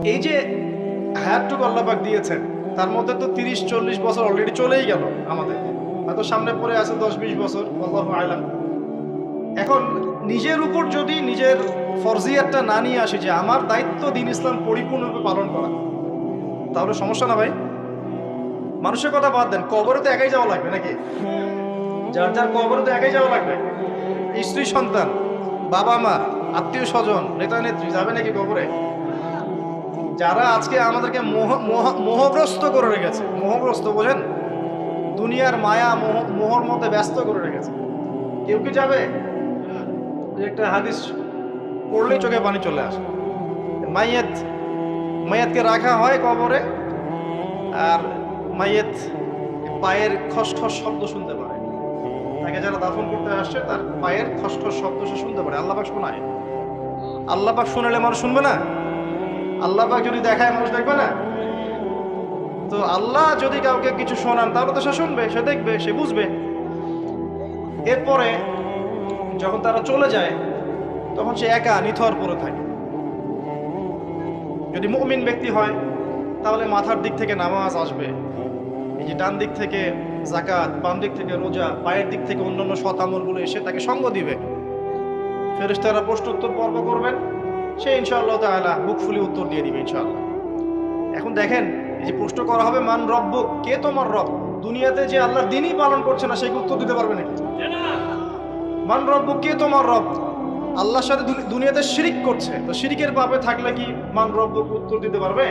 এই যে হায়াতটুকু আল্লাহ পাক দিয়েছেন, তার মধ্যে তো 30-40 বছর অলরেডি চলেই গেল আমাদের, হয়তো সামনে পড়ে আছে 10-20 বছর, আল্লাহু আ'লাম। এখন নিজের উপর যদি নিজের ফরজিয়াতটা না নিয়ে আসি যে আমার দায়িত্ব দিন ইসলাম পরিপূর্ণরূপে পালন করা, তাহলে সমস্যা না ভাই? মানুষের কথা বাদ দেন, কবরে তো একাই যাওয়া লাগবে নাকি? যার যার কবরে তো একাই যাওয়া লাগবে। স্ত্রী সন্তান, বাবা মা, আত্মীয় স্বজন, নেতা নেত্রী যাবে নাকি কবরে? যারা আজকে আমাদেরকে মোহগ্রস্ত করে রেখেছে, মোহগ্রস্ত বোঝেন, দুনিয়ার মায়া মোহর মধ্যে ব্যস্ত করে রেখেছে, কেউ কি যাবে? একটা হাদিস পড়লেই চোখে পানি চলে আসে। মাইয়াতকে রাখা হয় কবরে, আর মাইয়াত পায়ের খসখস শব্দ শুনতে পারে। তাকে যারা দাফন করতে আসছে তার পায়ের খসখস শব্দ সে শুনতে পারে। আল্লাহ পাক শোনায়। আল্লাহ পাক শোনালে মানুষ শুনবে না? আল্লাহ পাক যদি দেখায় মানুষ দেখবে না? তো আল্লাহ যদি কাউকে কিছু শোনান তাহলে তো সে শুনবে, সে দেখবে, সে বুঝবে। এরপরে যখন তারা চলে যায় তখন সে একা নিথর পড়ে থাকে। যদি মুমিন ব্যক্তি হয় তাহলে মাথার দিক থেকে নামাজ আসবে, এই যে ডান দিক থেকে যাকাত, বাম দিক থেকে রোজা, পায়ের দিক থেকে অন্যান্য সৎ আমলগুলো এসে তাকে সঙ্গ দিবে। ফেরেশতারা প্রশ্নোত্তর পর্ব করবেন, সে ইনশাআল্লাহ তাআলা বুক ফুলি উত্তর দিয়ে দিবে ইনশাআল্লাহ। এখন দেখেন, এই যে প্রশ্ন করা হবে মান রব্বুক, কে তোমার রব, দুনিয়াতে যে আল্লাহর দ্বীনই পালন করছে না সেই উত্তর দিতে পারবে নাকি? মান রব্বুক, কে তোমার রব, আল্লাহর সাথে দুনিয়াতে শিরিক করছে, তো শিরিকের পাপে থাকলে কি মান রব্বুক উত্তর দিতে পারবে?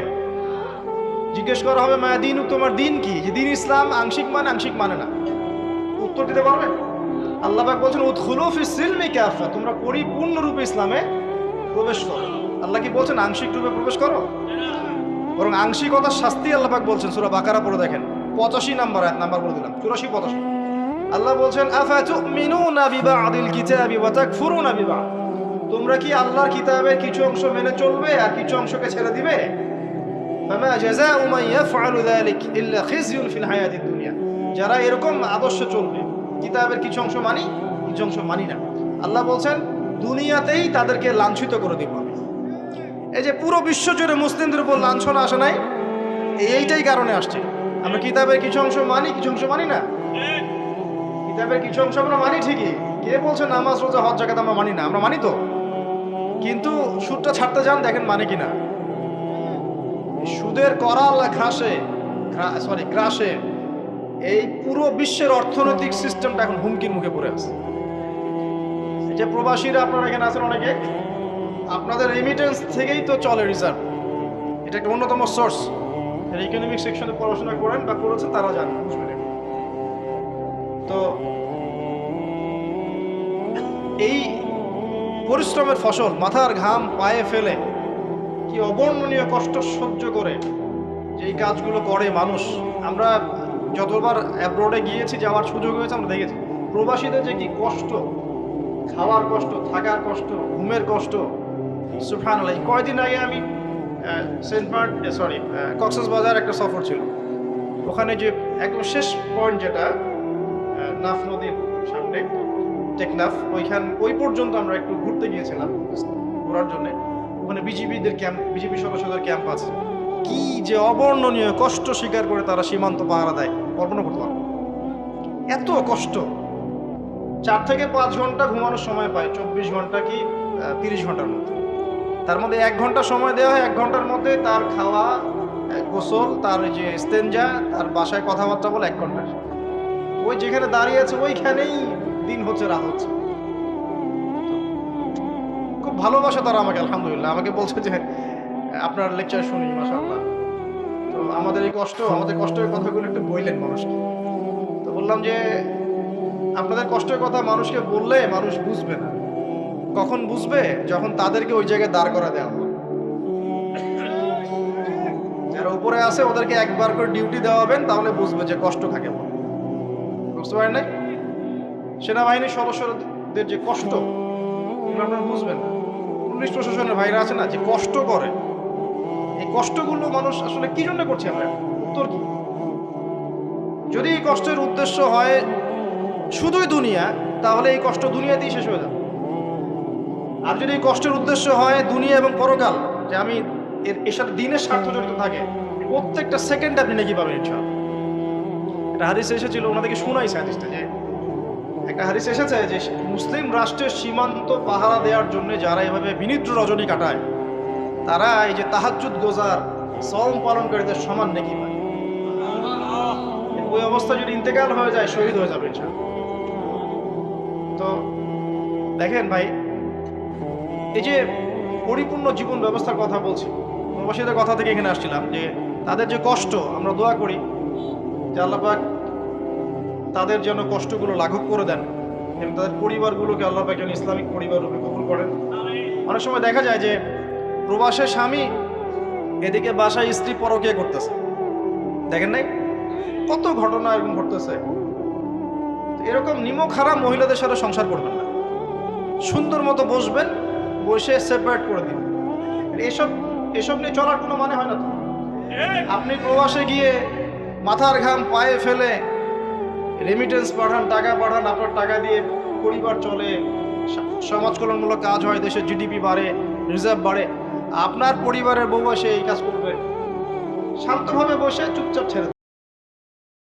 জিজ্ঞেস করা হবে মা দিন, তোমার দিন কি, যে দিন ইসলাম আংশিক মানে আংশিক মানে না, উত্তর দিতে পারবে? আল্লাহ পাক বলছেন উদখুলু ফিস সিলমি কাফা, তোমরা পরিপূর্ণ রূপে ইসলামে প্রবেশ করো। আল্লাহ কি বলছেন আংশিক রূপে প্রবেশ করো? বরং আংশিকতার শাস্তি আল্লাহ পাক বলছেন সূরা বাকারা পড়ে দেখেন, 85 নম্বর আয়াত, নাম্বার বলে দিলাম 84-85। আল্লাহ বলছেন আফাতুমিনুনা বিবাদিল কিতাবি ওয়া তাকফুরুনা বিবাদ, তোমরা কি আল্লাহর কিতাবের কিছু অংশ মেনে চলবে আর কিছু অংশকে ছেড়ে দিবে? ফামা জাযাউ মান ইয়াফআলু যালিক ইল্লা খিজয়ুন ফিল হায়াতিদ দুনিয়া, যারা এরকম আদর্শ চলবে, কিতাবের কিছু অংশ মানি কিছু অংশ মানি না, আল্লাহ বলছেন দুনিয়াতেই তাদেরকে লাঞ্ছিত করে দিব আমি। এই যে পুরো বিশ্ব জুড়ে মুসলিমদের উপর লাঞ্ছনা আসে নাই, এইটাই কারণে আসছে। আমরা কিতাবের কিছু অংশ মানি কিছু অংশ মানি না। কিতাবের কিছু অংশ আমরা মানি ঠিকই, কে বলছে নামাজ রোজা হজ জাকাত আমরা মানি না? আমরা মানি তো, কিন্তু সুদটা ছাড়তে যান, দেখেন মানে কিনা। সুদের করাল গ্রাসে এই পুরো বিশ্বের অর্থনৈতিক সিস্টেমটা এখন হুমকির মুখে পড়ে আছে। যে প্রবাসীরা আপনারা এখানে আছেন অনেকে, আপনাদের রেমিটেন্স থেকেই তো চলে রিজার্ভ, এটা একটা অন্যতম সোর্স। ইকোনমিক সেকশনে পড়াশোনা করেন বা করেছেন তারা জানেন, বুঝবেন। তো এই পরিশ্রমের ফসল, মাথার ঘাম পায়ে ফেলে কি অবর্ণনীয় কষ্ট সহ্য করে যে এই কাজগুলো করে মানুষ। আমরা যতবার অ্যাব্রোডে গিয়েছি, যাওয়ার সুযোগ হয়েছে, আমরা দেখেছি প্রবাসীদের যে কি কষ্ট, খাওয়ার কষ্ট, থাকার কষ্ট, ঘুমের কষ্ট। সুবহানাল্লাহ, কয়দিন আগে আমি কক্সবাজার একটা সফর ছিল, ওখানে যে একদম শেষ পয়েন্ট যেটা নাফ নদীর সামনে টেকনাফ, ওই পর্যন্ত আমরা একটু ঘুরতে গিয়েছিলাম ঘোরার জন্য। ওখানে বিজিবিদের ক্যাম্প, বিজিবি সদস্যদের ক্যাম্প আছে। কি যে অবর্ণনীয় কষ্ট স্বীকার করে তারা সীমান্ত পাহারা দেয়, কল্পনা করতে পারবো। এত কষ্ট, 4 থেকে 5 ঘন্টা ঘুমানোর সময় পায়, 24 ঘন্টা কি 30 ঘন্টার মধ্যে। তার মধ্যে 1 ঘন্টা সময় দেওয়া হয়, 1 ঘন্টার মধ্যে তার খাওয়া, গোসল, তার যে ইস্তেঞ্জা, তার বাসায় কথাবার্তা বলে 1 ঘন্টা। ওই যেখানে দাঁড়িয়ে আছে ওইখানেই দিন হচ্ছে রাত হচ্ছে। খুব ভালোবাসে তারা আমাকে, আলহামদুলিল্লাহ। আমাকে বলছে যে আপনার লেকচার শুনি, মাশাআল্লাহ। তো আমাদের এই কষ্ট, আমাদের কষ্টের কথাগুলো একটু বললেন মানুষকে। তো বললাম যে আপনাদের কষ্টের কথা মানুষকে বললে মানুষ বুঝবে না। কখন বুঝবে? যখন তাদেরকে ওই জায়গায় দাঁড় করা দেওয়া হবে। যারা উপরে আছে ওদেরকে একবার করে ডিউটি দেওয়া হবেন, তাহলে বুঝবে যে কষ্ট কাকে বলে। বুঝতে পারেন নাই? সেনাবাহিনীর সদস্যদের যে কষ্ট, এগুলো আপনারা বুঝবেন না। পুলিশ প্রশাসনের ভাইরা আছে না, যে কষ্ট করে, এই কষ্টগুলো মানুষ আসলে কি জন্য করছে, আমরা উত্তর কি? যদি এই কষ্টের উদ্দেশ্য হয় শুধুই দুনিয়া, তাহলে এই কষ্ট দুনিয়াতেই শেষ হয়ে যাবে। আর যদি এই কষ্টের উদ্দেশ্য হয় দুনিয়া এবং পরকাল, যে আমি এর সাথে দিনের স্বার্থ জড়িত থাকে, প্রত্যেকটা সেকেন্ড আপনি নাকি পাবেন ইনশাআল্লাহ। একটা হাদিস এসেছিল, ওনাদেরকে শোনাইছে হাদিসটা, যে একটা হাদিস এসেছে যে মুসলিম রাষ্ট্রের সীমান্ত পাহারা দেওয়ার জন্য যারা এভাবে বিনিদ্র রজনী কাটায়, তারা এই যে তাহাজ্জুদ গোজার সওম পালনকারীদের সমান নেকি পায়। ওই অবস্থা যদি ইন্তেকাল হয়ে যায়, শহীদ হয়ে যাবে ইনশাআল্লাহ। তো দেখেন ভাই, এই যে পরিপূর্ণ জীবন ব্যবস্থার কথা বলছি, প্রবাসীদের কথা থেকে এখানে আসছিলাম, যে তাদের যে কষ্ট, আমরা দোয়া করি যে আল্লাহ পাক তাদের যেন কষ্টগুলো লাঘব করে দেন এবং তাদের পরিবারগুলোকে আল্লাহ পাক যেন ইসলামিক পরিবার রূপে কবুল করেন। অনেক সময় দেখা যায় যে প্রবাসের স্বামী এদিকে বাসায় স্ত্রী পরকীয়া করতেছে, দেখেন নাই কত ঘটনা এরকম ঘটতেছে। এরকম নিমক হারাম মহিলাদের সাথে সংসার করবেন না, সুন্দর মতো বসবেন, বসে সেপারেট করে দিন। এসব নিয়ে চলার কোনো মানে হয় না তো। আপনি প্রবাসে গিয়ে মাথার ঘাম পায়ে ফেলে রেমিটেন্স পাঠান, টাকা পাঠান, আপনার টাকা দিয়ে পরিবার চলে, সমাজ কল্যাণমূলক কাজ হয়, দেশের জিডিপি বাড়ে, রিজার্ভ বাড়ে। আপনার পরিবারের বউ এসে এই কাজ করবে, শান্তভাবে বসে চুপচাপ ছেড়ে